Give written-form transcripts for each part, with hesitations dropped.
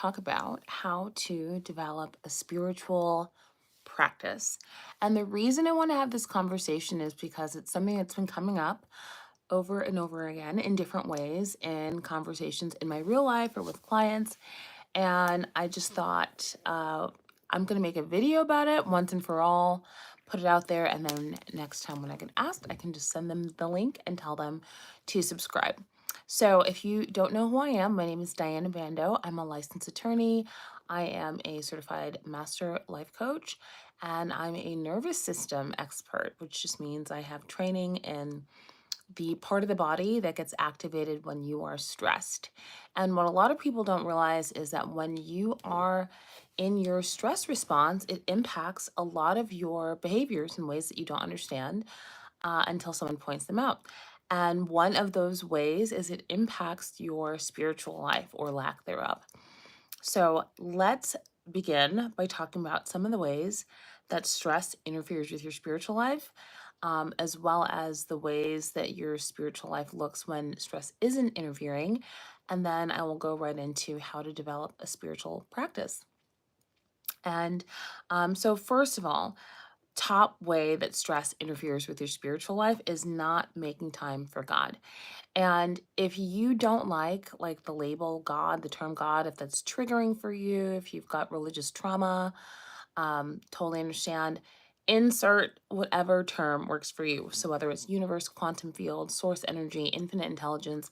talk about how to develop a spiritual practice. And the reason I want to have this conversation is because it's something that's been coming up over and over again in different ways in conversations in my real life or with clients. And I just thought I'm going to make a video about it once and for all, put it out there. And then next time when I get asked, I can just send them the link and tell them to subscribe. So if you don't know who I am, my name is Diana Bando. I'm a licensed attorney. I am a certified master life coach, and I'm a nervous system expert, which just means I have training in the part of the body that gets activated when you are stressed. And what a lot of people don't realize is that when you are in your stress response, it impacts a lot of your behaviors in ways that you don't understand until someone points them out. And one of those ways is it impacts your spiritual life or lack thereof. So let's begin by talking about some of the ways that stress interferes with your spiritual life, as well as the ways that your spiritual life looks when stress isn't interfering. And then I will go right into how to develop a spiritual practice. And so, first of all, top way that stress interferes with your spiritual life is not making time for God. And if you don't like the label God, the term God, if that's triggering for you, if you've got religious trauma, totally understand. Insert whatever term works for you. So whether it's universe, quantum field, source energy, infinite intelligence,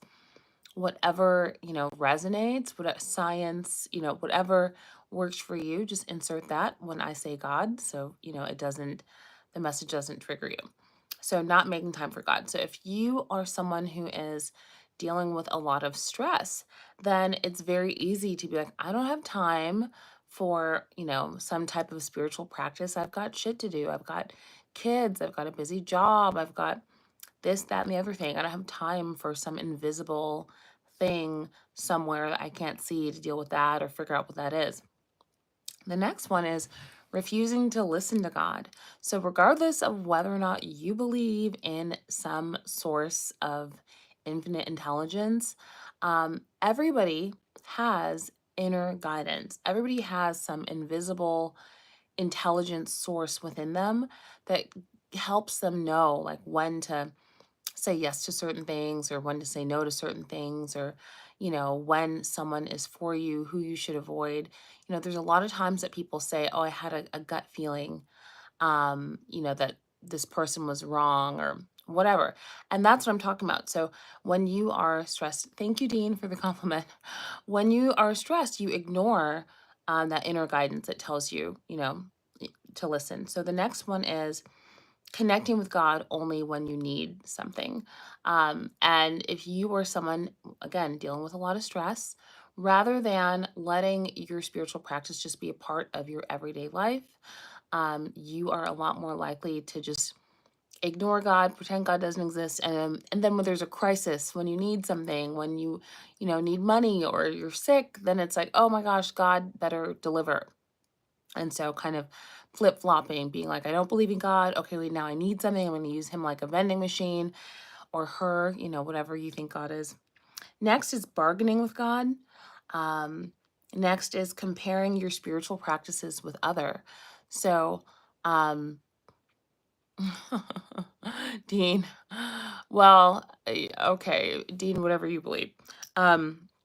whatever, resonates, what science, whatever works for you, just insert that when I say God. So, the message doesn't trigger you. So not making time for God. So if you are someone who is dealing with a lot of stress, then it's very easy to be like, I don't have time for, some type of spiritual practice. I've got shit to do. I've got kids. I've got a busy job. I've got this, that, and the other thing. I don't have time for some invisible thing somewhere that I can't see to deal with that or figure out what that is. The next one is refusing to listen to God. So, regardless of whether or not you believe in some source of infinite intelligence, everybody has inner guidance. Everybody has some invisible intelligence source within them that helps them know like when to say yes to certain things or when to say no to certain things or when someone is for you who you should avoid. There's a lot of times that people say, oh, I had a gut feeling, that this person was wrong or whatever. And that's what I'm talking about. So when you are stressed, thank you, Dean, for the compliment. When you are stressed, you ignore that inner guidance that tells you, to listen. So the next one is connecting with God only when you need something. And if you are someone, again, dealing with a lot of stress, rather than letting your spiritual practice just be a part of your everyday life, you are a lot more likely to just ignore God, pretend God doesn't exist, and then when there's a crisis, when you need something, when you need money or you're sick, then it's like, oh my gosh, God better deliver. And so kind of flip-flopping, being like, I don't believe in God. Okay, wait, now I need something. I'm going to use him like a vending machine or her, whatever you think God is. Next is bargaining with God. Um, Next is comparing your spiritual practices with other. So, um, Dean, well, okay, Dean, whatever you believe.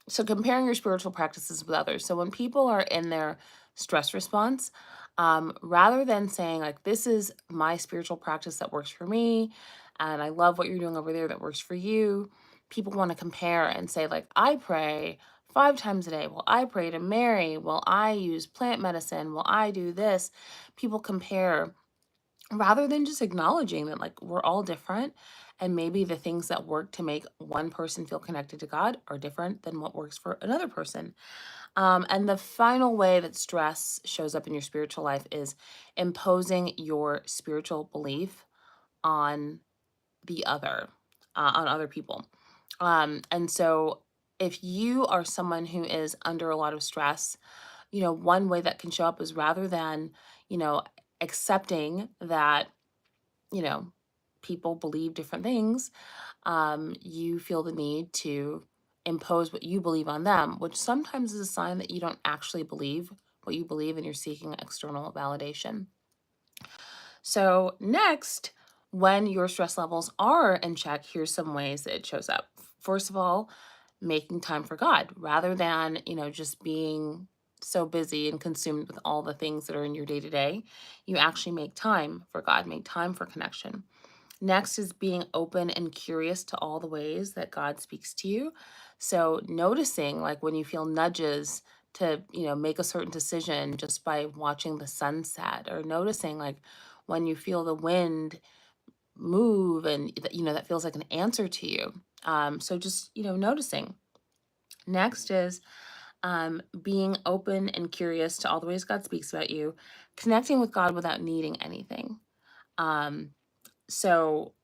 So comparing your spiritual practices with others. So when people are in their stress response, rather than saying like, this is my spiritual practice that works for me, and I love what you're doing over there that works for you, people want to compare and say like, I pray 5 times a day. Well, I pray to Mary. Well, I use plant medicine. Well, I do this. People compare rather than just acknowledging that like we're all different and maybe the things that work to make one person feel connected to God are different than what works for another person. And the final way that stress shows up in your spiritual life is imposing your spiritual belief on the other, on other people. And so if you are someone who is under a lot of stress, one way that can show up is rather than, you know, accepting that, you know, people believe different things, you feel the need to impose what you believe on them, which sometimes is a sign that you don't actually believe what you believe and you're seeking external validation. So, next, when your stress levels are in check, here's some ways that it shows up. First of all, making time for God rather than, just being so busy and consumed with all the things that are in your day to day. You actually make time for God, make time for connection. Next is being open and curious to all the ways that God speaks to you. So noticing like when you feel nudges to, make a certain decision just by watching the sunset, or noticing like when you feel the wind move and that feels like an answer to you. So just, noticing. Next is being open and curious to all the ways God speaks about you, connecting with God without needing anything. Um,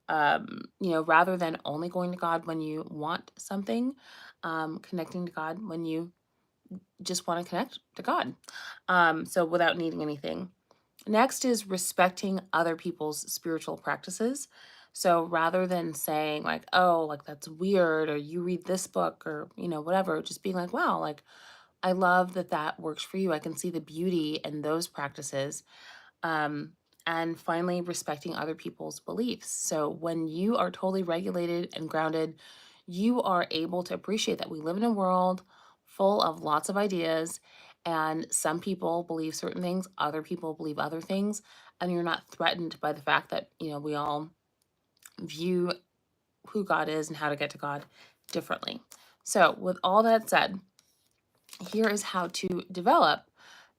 rather than only going to God when you want something, connecting to God when you just want to connect to God. So without needing anything. Next is respecting other people's spiritual practices. So rather than saying like, oh, like that's weird, or you read this book, or, whatever, just being like, wow, like I love that that works for you. I can see the beauty in those practices. Um, and finally, respecting other people's beliefs. So when you are totally regulated and grounded, you are able to appreciate that we live in a world full of lots of ideas, and some people believe certain things, other people believe other things, and you're not threatened by the fact that, we all view who God is and how to get to God differently. So, with all that said, here is how to develop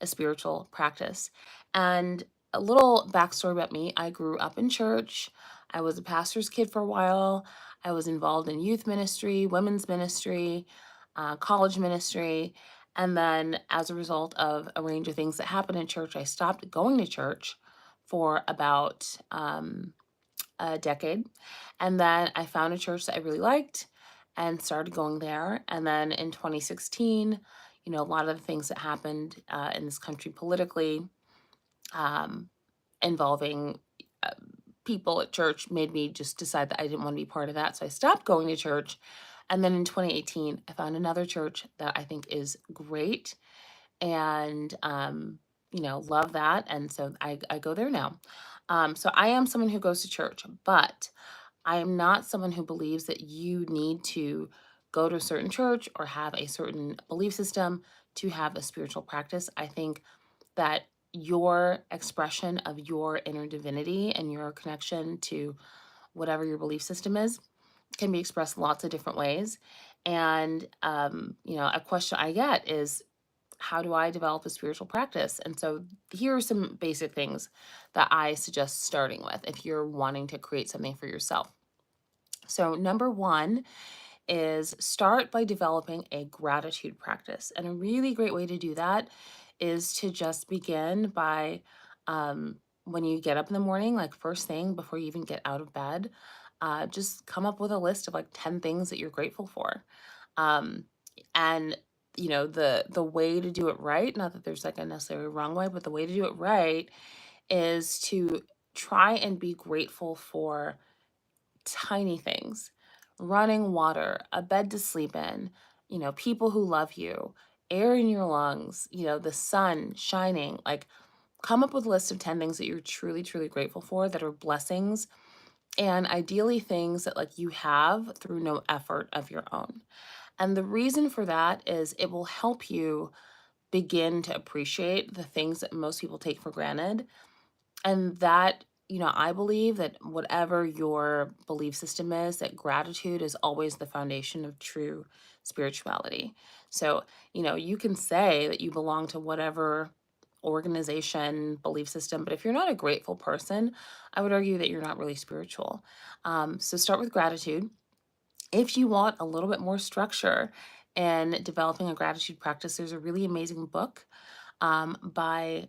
a spiritual practice. And a little backstory about me: I grew up in church. I was a pastor's kid for a while. I was involved in youth ministry, women's ministry, college ministry. And then, as a result of a range of things that happened in church, I stopped going to church for about a decade. And then I found a church that I really liked and started going there. And then in 2016, a lot of the things that happened in this country politically, um, involving uh, people at church, made me just decide that I didn't want to be part of that. So I stopped going to church. And then in 2018, I found another church that I think is great, and love that. And so I go there now. So I am someone who goes to church, but I am not someone who believes that you need to go to a certain church or have a certain belief system to have a spiritual practice. I think that your expression of your inner divinity and your connection to whatever your belief system is can be expressed lots of different ways. And, a question I get is, how do I develop a spiritual practice? And so here are some basic things that I suggest starting with if you're wanting to create something for yourself. So, number one is start by developing a gratitude practice. And a really great way to do that is to just begin by, when you get up in the morning, like first thing before you even get out of bed, just come up with a list of like 10 things that you're grateful for. Um, and the way to do it right, not that there's like a necessarily wrong way, but the way to do it right is to try and be grateful for tiny things: running water, a bed to sleep in, people who love you, air in your lungs, the sun shining. Like, come up with a list of 10 things that you're truly, truly grateful for that are blessings, and ideally things that like you have through no effort of your own. And the reason for that is it will help you begin to appreciate the things that most people take for granted. And that, I believe that whatever your belief system is, that gratitude is always the foundation of true spirituality. So, you can say that you belong to whatever organization, belief system, but if you're not a grateful person, I would argue that you're not really spiritual. So, start with gratitude. If you want a little bit more structure in developing a gratitude practice, there's a really amazing book by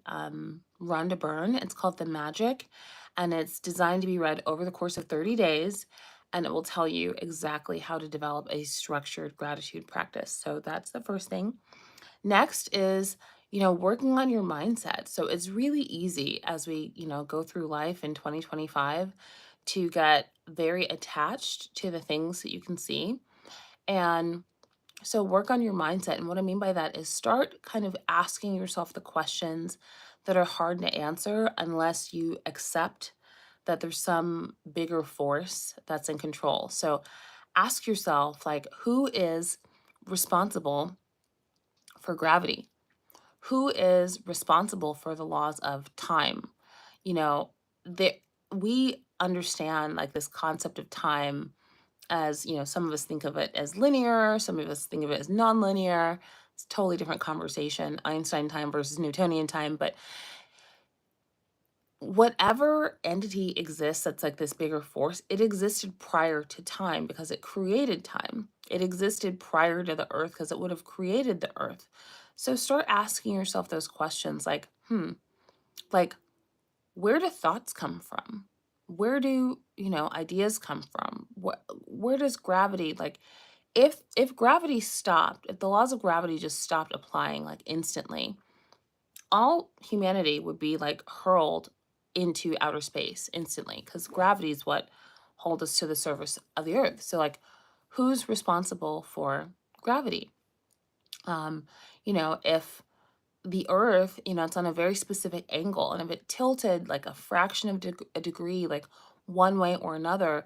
Rhonda Byrne. It's called The Magic, and it's designed to be read over the course of 30 days. And it will tell you exactly how to develop a structured gratitude practice. So that's the first thing. Next is, working on your mindset. So it's really easy as we, go through life in 2025 to get very attached to the things that you can see. And So work on your mindset. And what I mean by that is start kind of asking yourself the questions that are hard to answer unless you accept that there's some bigger force that's in control. So ask yourself, like, who is responsible for gravity? Who is responsible for the laws of time? You know, the, we understand like this concept of time as, some of us think of it as linear, some of us think of it as nonlinear. It's a totally different conversation, Einstein time versus Newtonian time. But whatever entity exists that's like this bigger force, it existed prior to time because it created time. It existed prior to the earth because it would have created the earth. So start asking yourself those questions like, like, where do thoughts come from? Where do, ideas come from? Where does gravity, like, if gravity stopped, if the laws of gravity just stopped applying like instantly, all humanity would be like hurled into outer space instantly because gravity is what holds us to the surface of the earth. So like, who's responsible for gravity? um if the earth, it's on a very specific angle, and if it tilted like a fraction of a degree, like one way or another,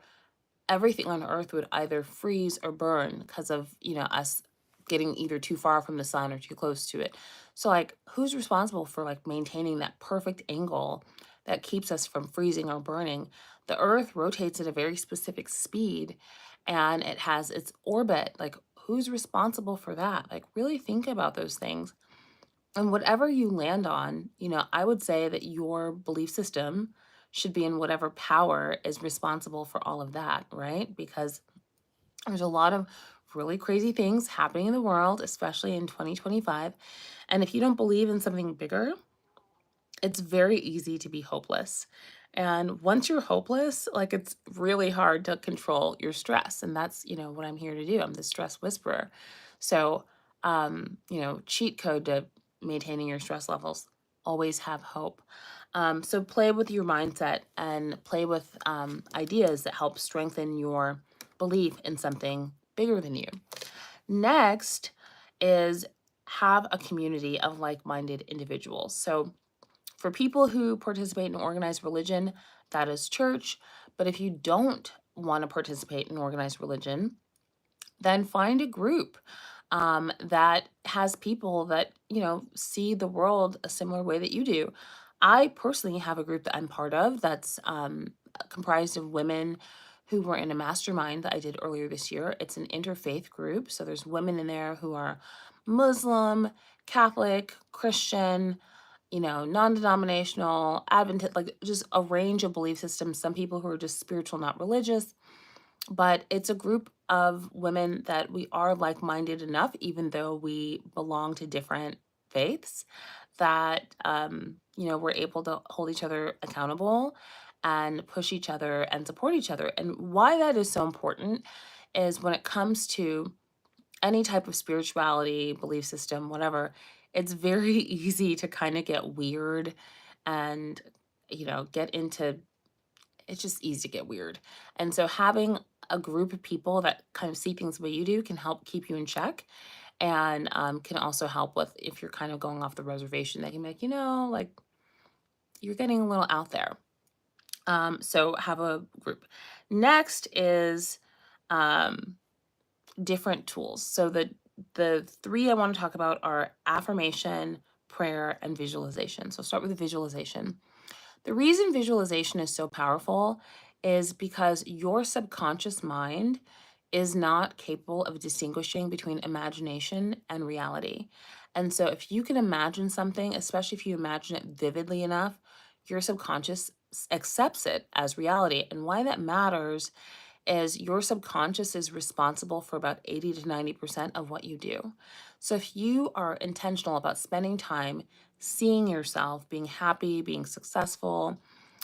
everything on earth would either freeze or burn because of, us getting either too far from the sun or too close to it. So like, who's responsible for like maintaining that perfect angle that keeps us from freezing or burning? The earth rotates at a very specific speed, and it has its orbit. Like, who's responsible for that? Like, really think about those things. And whatever you land on, I would say that your belief system should be in whatever power is responsible for all of that, right? Because there's a lot of really crazy things happening in the world, especially in 2025. And if you don't believe in something bigger, it's very easy to be hopeless. And once you're hopeless, like, it's really hard to control your stress. And that's, what I'm here to do. I'm the stress whisperer. So, cheat code to maintaining your stress levels: always have hope. So play with your mindset and play with ideas that help strengthen your belief in something bigger than you. Next is have a community of like-minded individuals. So for people who participate in organized religion, that is church. But if you don't want to participate in organized religion, then find a group that has people that, see the world a similar way that you do. I personally have a group that I'm part of that's comprised of women who were in a mastermind that I did earlier this year. It's an interfaith group. So there's women in there who are Muslim, Catholic, Christian, non-denominational, Adventist, like just a range of belief systems. Some people who are just spiritual, not religious. But it's a group of women that we are like-minded enough, even though we belong to different faiths, that we're able to hold each other accountable and push each other and support each other. And why that is so important is when it comes to any type of spirituality, belief system, whatever, it's very easy to kind of get weird and, get into, it's just easy to get weird. And so having a group of people that kind of see things the way you do can help keep you in check, and can also help with if you're kind of going off the reservation. They can be like, like, you're getting a little out there. So have a group. Next is um, different tools. So the three I want to talk about are affirmation, prayer, and visualization. So start with the visualization. The reason visualization is so powerful is because your subconscious mind is not capable of distinguishing between imagination and reality. And so if you can imagine something, especially if you imagine it vividly enough, your subconscious accepts it as reality. And why that matters is your subconscious is responsible for about 80 to 90% of what you do. So if you are intentional about spending time seeing yourself being happy, being successful,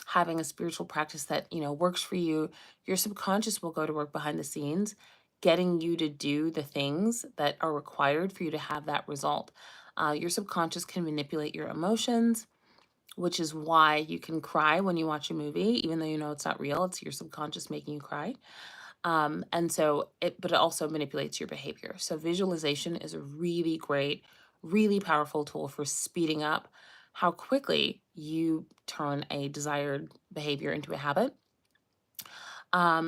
having a spiritual practice that, works for you, your subconscious will go to work behind the scenes, getting you to do the things that are required for you to have that result. Your subconscious can manipulate your emotions, which is why you can cry when you watch a movie, even though you know it's not real. It's your subconscious making you cry. And so but it also manipulates your behavior. So visualization is a really great, really powerful tool for speeding up how quickly you turn a desired behavior into a habit.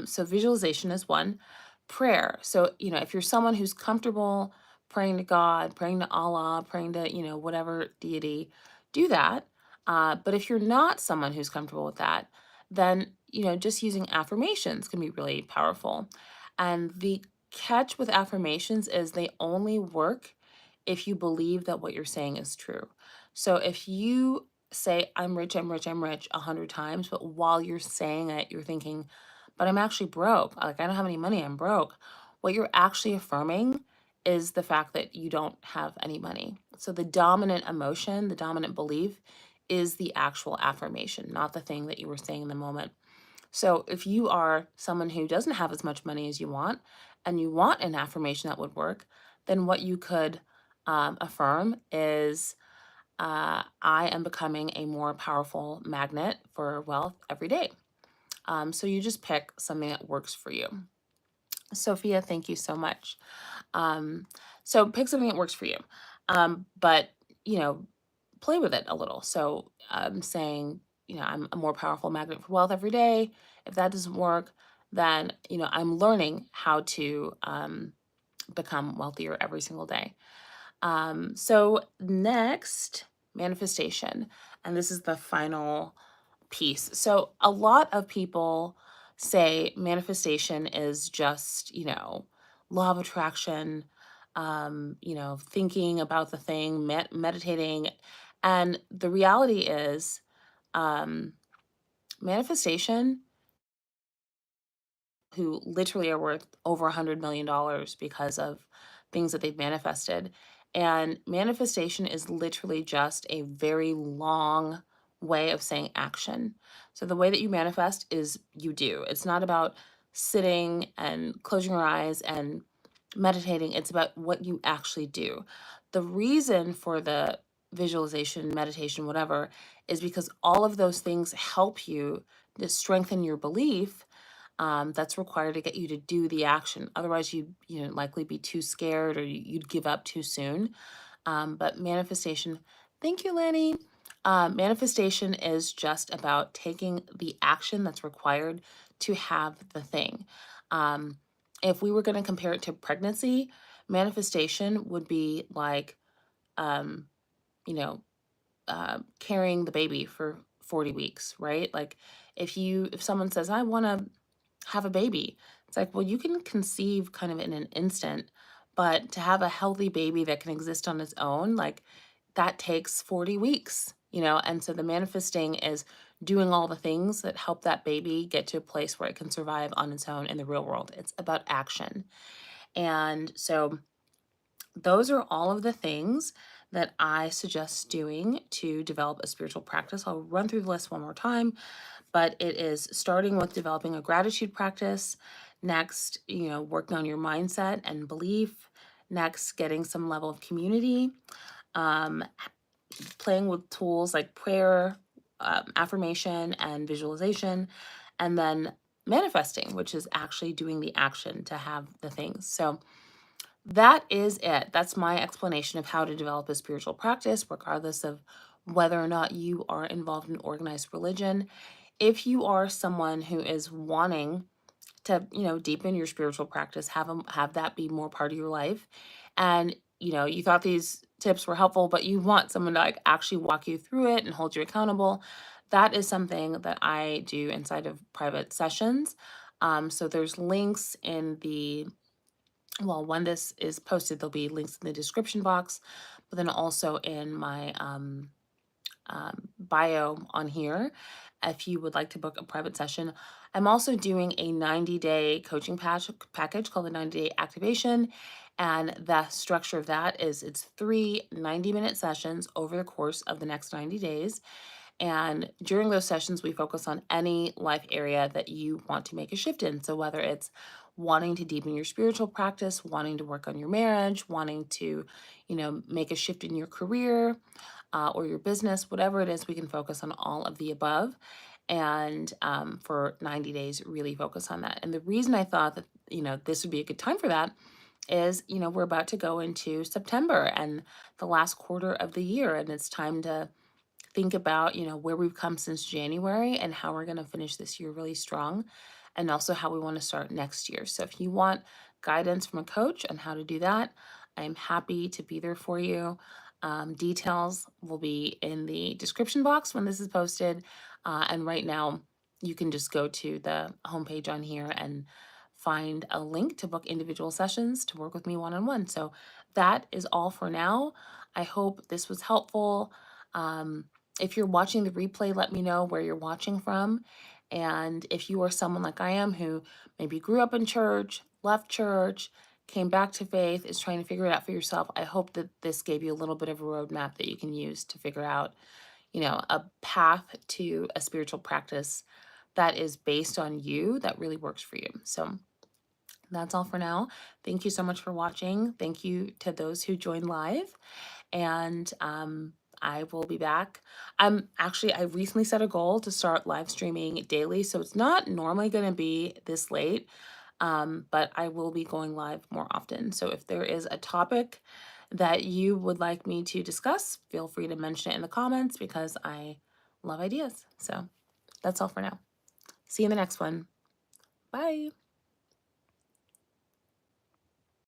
So visualization is one. Prayer. So, if you're someone who's comfortable praying to God, praying to Allah, praying to, whatever deity, do that. But if you're not someone who's comfortable with that, then, just using affirmations can be really powerful. And the catch with affirmations is they only work if you believe that what you're saying is true. So if you say, I'm rich, I'm rich, I'm rich 100 times, but while you're saying it, you're thinking, but I'm actually broke. Like, I don't have any money. I'm broke. What you're actually affirming is the fact that you don't have any money. So the dominant emotion, the dominant belief is the actual affirmation, not the thing that you were saying in the moment. So if you are someone who doesn't have as much money as you want and you want an affirmation that would work, then what you could affirm is, I am becoming a more powerful magnet for wealth every day. So you just pick something that works for you. Sophia, thank you so much. Um, so pick something that works for you. But, you know, play with it a little. So I'm saying, I'm a more powerful magnet for wealth every day. If that doesn't work, then, I'm learning how to become wealthier every single day. So next, manifestation. And this is the final piece. So a lot of people say manifestation is just, law of attraction, thinking about the thing, meditating. And the reality is, um, manifestation, who literally are worth over $100 million because of things that they've manifested. And manifestation is literally just a very long way of saying action. So the way that you manifest is you do. It's not about sitting and closing your eyes and meditating, it's about what you actually do. The reason for the visualization, meditation, whatever, is because all of those things help you to strengthen your belief, that's required to get you to do the action. Otherwise, you'd likely be too scared or you'd give up too soon. But manifestation, thank you, Lanny. Manifestation is just about taking the action that's required to have the thing. Um, if we were going to compare it to pregnancy, manifestation would be like, um, you know, carrying the baby for 40 weeks, right? Like if someone says, I want to have a baby. It's like, well, you can conceive kind of in an instant, but to have a healthy baby that can exist on its own, like that takes 40 weeks, And so the manifesting is doing all the things that help that baby get to a place where it can survive on its own in the real world. It's about action. And so those are all of the things that I suggest doing to develop a spiritual practice. I'll run through the list one more time, but it is starting with developing a gratitude practice. Next, working on your mindset and belief. Next, getting some level of community. Um, Playing with tools like prayer, affirmation, and visualization. And then manifesting, which is actually doing the action to have the things. So that is it. That's my explanation of how to develop a spiritual practice, regardless of whether or not you are involved in organized religion. If you are someone who is wanting to, deepen your spiritual practice, have that be more part of your life, and you thought these tips were helpful, but you want someone to like actually walk you through it and hold you accountable, that is something that I do inside of private sessions. So there's links in the well, when this is posted, there'll be links in the description box, but then also in my bio on here if you would like to book a private session. I'm also doing a 90-day coaching package called the 90-day activation. And the structure of that is it's 3 90-minute sessions over the course of the next 90 days. And during those sessions, we focus on any life area that you want to make a shift in. So whether it's wanting to deepen your spiritual practice, wanting to work on your marriage, wanting to, make a shift in your career, or your business, whatever it is, we can focus on all of the above. And for 90 days, really focus on that. And the reason I thought that this would be a good time for that is, we're about to go into September and the last quarter of the year, and it's time to think about, where we've come since January and how we're going to finish this year really strong, and also how we want to start next year. So if you want guidance from a coach on how to do that, I'm happy to be there for you. Details will be in the description box when this is posted. And right now, you can just go to the homepage on here and find a link to book individual sessions to work with me one on one. So that is all for now. I hope this was helpful. Um, if you're watching the replay, let me know where you're watching from. And if you are someone like I am who maybe grew up in church, left church, came back to faith, is trying to figure it out for yourself, I hope that this gave you a little bit of a roadmap that you can use to figure out, a path to a spiritual practice that is based on you, that really works for you. So that's all for now. Thank you so much for watching. Thank you to those who joined live. And I will be back. I recently set a goal to start live streaming daily, so it's not normally going to be this late, but I will be going live more often. So if there is a topic that you would like me to discuss, feel free to mention it in the comments because I love ideas. So that's all for now. See you in the next one. Bye.